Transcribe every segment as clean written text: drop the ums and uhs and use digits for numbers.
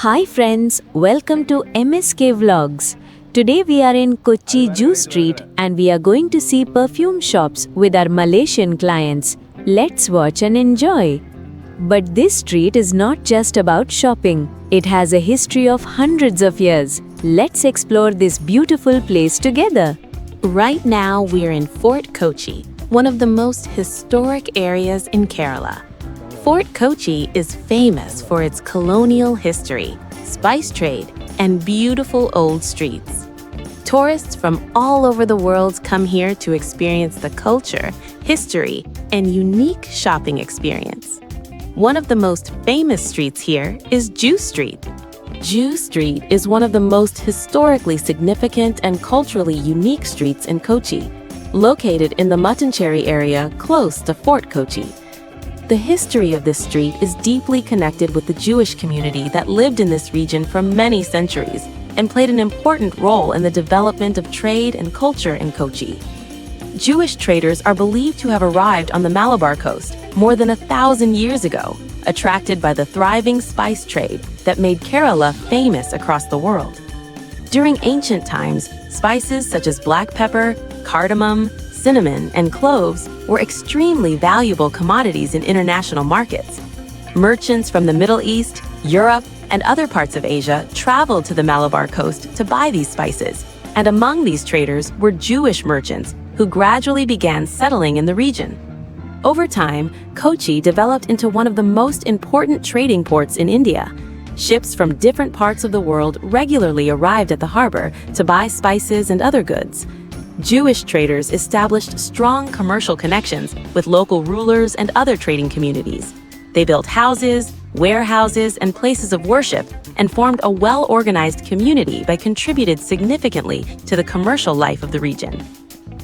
Hi friends, welcome to MSK Vlogs. Today we are in Kochi Jew Street and we are going to see perfume shops with our Malaysian clients. Let's watch and enjoy. But this street is not just about shopping. It has a history of hundreds of years. Let's explore this beautiful place together. Right now we're in Fort Kochi, one of the most historic areas in Kerala. Fort Kochi is famous for its colonial history, spice trade, and beautiful old streets. Tourists from all over the world come here to experience the culture, history, and unique shopping experience. One of the most famous streets here is Jew Street. Jew Street is one of the most historically significant and culturally unique streets in Kochi, located in the Mattancherry area close to Fort Kochi. The history of this street is deeply connected with the Jewish community that lived in this region for many centuries and played an important role in the development of trade and culture in Kochi. Jewish traders are believed to have arrived on the Malabar coast more than 1,000 years ago, attracted by the thriving spice trade that made Kerala famous across the world. During ancient times, spices such as black pepper, cardamom, cinnamon, and cloves were extremely valuable commodities in international markets. Merchants from the Middle East, Europe, and other parts of Asia traveled to the Malabar coast to buy these spices, and among these traders were Jewish merchants who gradually began settling in the region. Over time, Kochi developed into one of the most important trading ports in India. Ships from different parts of the world regularly arrived at the harbor to buy spices and other goods. Jewish traders established strong commercial connections with local rulers and other trading communities. They built houses, warehouses, and places of worship and formed a well-organized community that contributed significantly to the commercial life of the region.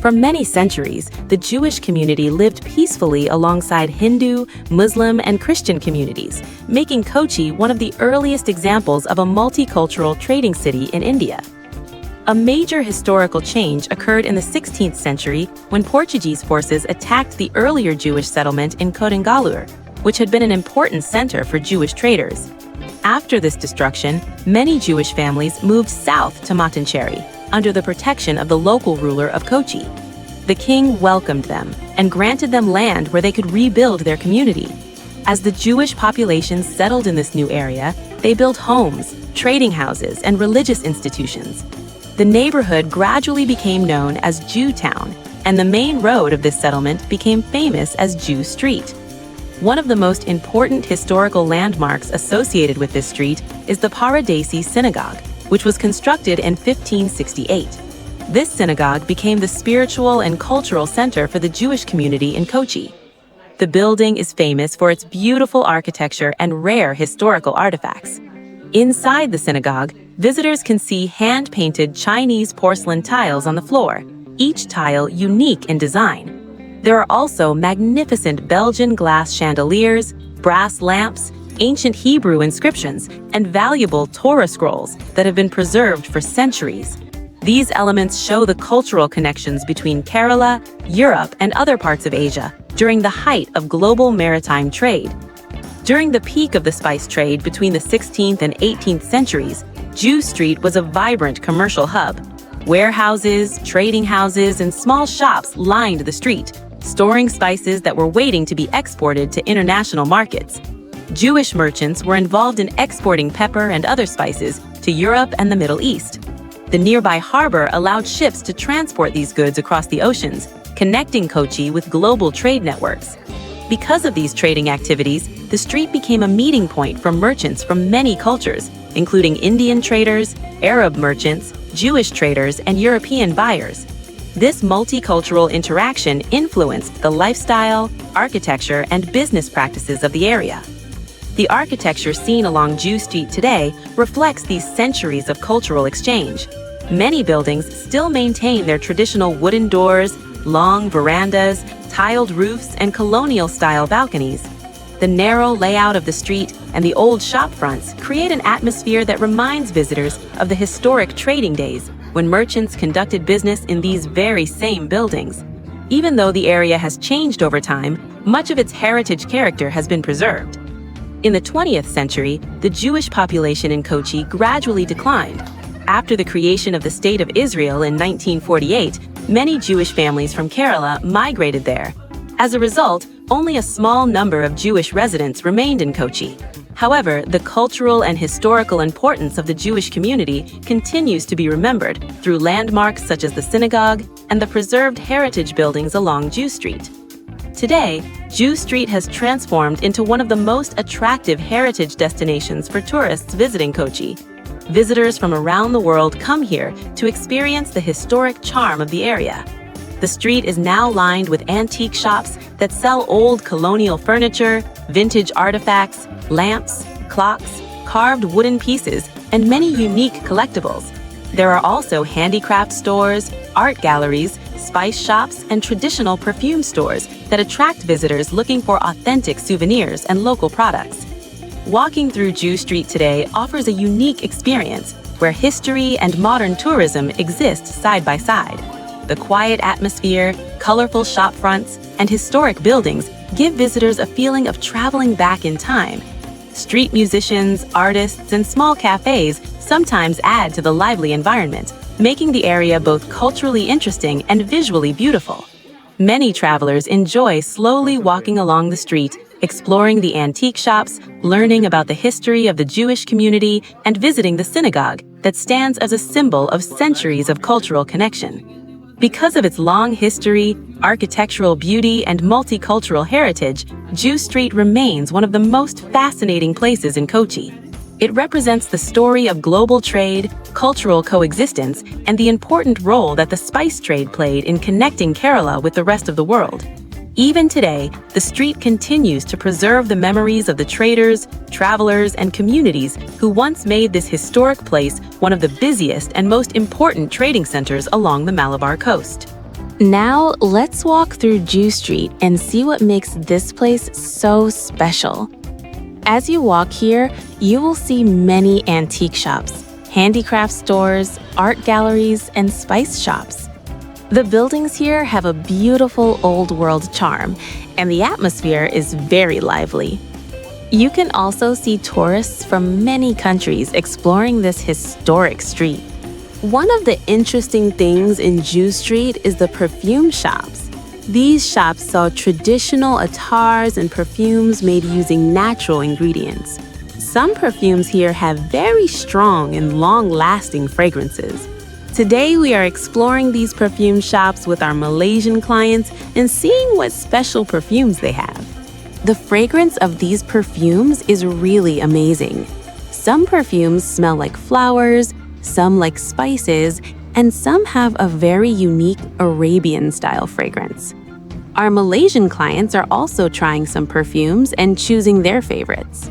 For many centuries, the Jewish community lived peacefully alongside Hindu, Muslim, and Christian communities, making Kochi one of the earliest examples of a multicultural trading city in India. A major historical change occurred in the 16th century when Portuguese forces attacked the earlier Jewish settlement in Kodungallur, which had been an important center for Jewish traders. After this destruction, many Jewish families moved south to Mattancherry, under the protection of the local ruler of Kochi. The king welcomed them and granted them land where they could rebuild their community. As the Jewish population settled in this new area, they built homes, trading houses, and religious institutions. The neighborhood gradually became known as Jew Town, and the main road of this settlement became famous as Jew Street. One of the most important historical landmarks associated with this street is the Paradesi Synagogue, which was constructed in 1568. This synagogue became the spiritual and cultural center for the Jewish community in Kochi. The building is famous for its beautiful architecture and rare historical artifacts. Inside the synagogue, visitors can see hand-painted Chinese porcelain tiles on the floor, each tile unique in design. There are also magnificent Belgian glass chandeliers, brass lamps, ancient Hebrew inscriptions, and valuable Torah scrolls that have been preserved for centuries. These elements show the cultural connections between Kerala, Europe, and other parts of Asia during the height of global maritime trade. During the peak of the spice trade between the 16th and 18th centuries, Jew Street was a vibrant commercial hub. Warehouses, trading houses, and small shops lined the street, storing spices that were waiting to be exported to international markets. Jewish merchants were involved in exporting pepper and other spices to Europe and the Middle East. The nearby harbor allowed ships to transport these goods across the oceans, connecting Kochi with global trade networks. Because of these trading activities, the street became a meeting point for merchants from many cultures, including Indian traders, Arab merchants, Jewish traders, and European buyers. This multicultural interaction influenced the lifestyle, architecture, and business practices of the area. The architecture seen along Jew Street today reflects these centuries of cultural exchange. Many buildings still maintain their traditional wooden doors, long verandas, tiled roofs, and colonial-style balconies. The narrow layout of the street and the old shop fronts create an atmosphere that reminds visitors of the historic trading days when merchants conducted business in these very same buildings. Even though the area has changed over time, much of its heritage character has been preserved. In the 20th century, the Jewish population in Kochi gradually declined. After the creation of the State of Israel in 1948, many Jewish families from Kerala migrated there. As a result, only a small number of Jewish residents remained in Kochi. However, the cultural and historical importance of the Jewish community continues to be remembered through landmarks such as the synagogue and the preserved heritage buildings along Jew Street. Today, Jew Street has transformed into one of the most attractive heritage destinations for tourists visiting Kochi. Visitors from around the world come here to experience the historic charm of the area. The street is now lined with antique shops that sell old colonial furniture, vintage artifacts, lamps, clocks, carved wooden pieces, and many unique collectibles. There are also handicraft stores, art galleries, spice shops, and traditional perfume stores that attract visitors looking for authentic souvenirs and local products. Walking through Jew Street today offers a unique experience where history and modern tourism exist side by side. The quiet atmosphere, colorful shop fronts, and historic buildings give visitors a feeling of traveling back in time. Street musicians, artists, and small cafés sometimes add to the lively environment, making the area both culturally interesting and visually beautiful. Many travelers enjoy slowly walking along the street, exploring the antique shops, learning about the history of the Jewish community, and visiting the synagogue that stands as a symbol of centuries of cultural connection. Because of its long history, architectural beauty, and multicultural heritage, Jew Street remains one of the most fascinating places in Kochi. It represents the story of global trade, cultural coexistence, and the important role that the spice trade played in connecting Kerala with the rest of the world. Even today, the street continues to preserve the memories of the traders, travelers, and communities who once made this historic place one of the busiest and most important trading centers along the Malabar coast. Now, let's walk through Jew Street and see what makes this place so special. As you walk here, you will see many antique shops, handicraft stores, art galleries, and spice shops. The buildings here have a beautiful old-world charm, and the atmosphere is very lively. You can also see tourists from many countries exploring this historic street. One of the interesting things in Jew Street is the perfume shops. These shops sell traditional attars and perfumes made using natural ingredients. Some perfumes here have very strong and long-lasting fragrances. Today, we are exploring these perfume shops with our Malaysian clients and seeing what special perfumes they have. The fragrance of these perfumes is really amazing. Some perfumes smell like flowers, some like spices, and some have a very unique Arabian-style fragrance. Our Malaysian clients are also trying some perfumes and choosing their favorites.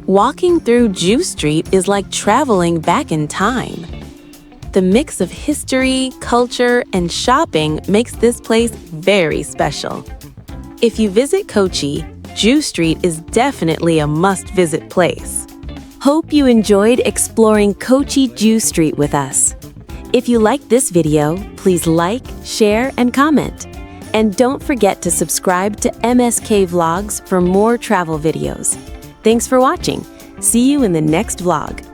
Walking through Jew Street is like traveling back in time. The mix of history, culture, and shopping makes this place very special. If you visit Kochi, Jew Street is definitely a must-visit place. Hope you enjoyed exploring Kochi Jew Street with us. If you liked this video, please like, share, and comment. And don't forget to subscribe to MSK Vlogs for more travel videos. Thanks for watching. See you in the next vlog.